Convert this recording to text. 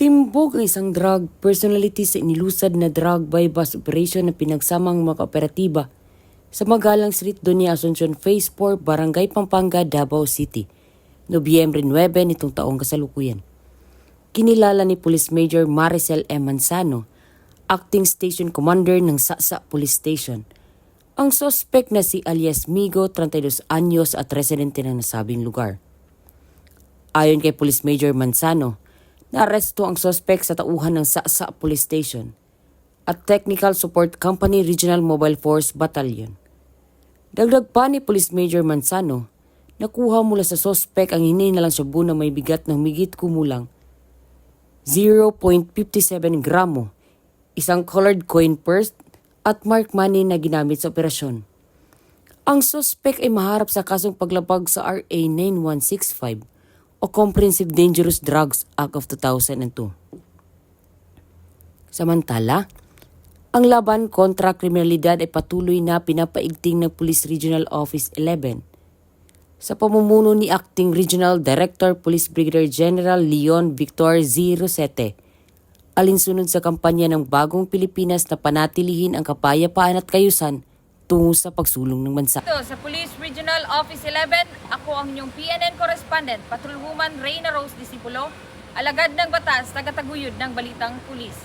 Timbog ang isang drug personality sa inilusad na drug bypass operation na pinagsamang mga kooperatiba sa Magalang Street, Doña Asuncion, Phase 4, Barangay Pampanga, Davao City, Nobyembre 9 nitong taong kasalukuyan. Kinilala ni Police Major Maricel M. Manzano, Acting Station Commander ng Saksa Police Station, ang sospek na si alias Migo, 32 anyos at residente ng nasabing lugar. Ayon kay Police Major Manzano, naaresto ang sospek sa tauhan ng Saksa Police Station at Technical Support Company Regional Mobile Force Battalion. Dagdag pa ni Police Major Manzano, nakuha mula sa sospek ang hininalang shabu na may bigat ng higit kumulang 0.57 gramo, isang colored coin purse at marked money na ginamit sa operasyon. Ang sospek ay maharap sa kasong paglabag sa RA 9165 o Comprehensive Dangerous Drugs Act of 2002. Samantala, ang laban kontra kriminalidad ay patuloy na pinapaigting ng Police Regional Office 11 sa pamumuno ni Acting Regional Director Police Brigadier General Leon Victor Z. Rosete, alinsunod sa kampanya ng Bagong Pilipinas na panatilihin ang kapayapaan at kayusan tungo sa pagsulong ng bansa. Ito sa Police Regional Office 11, ako ang inyong PNN correspondent, Patrolwoman Reyna Rose Disipulo, alagad ng batas, tagataguyod ng Balitang Pulis.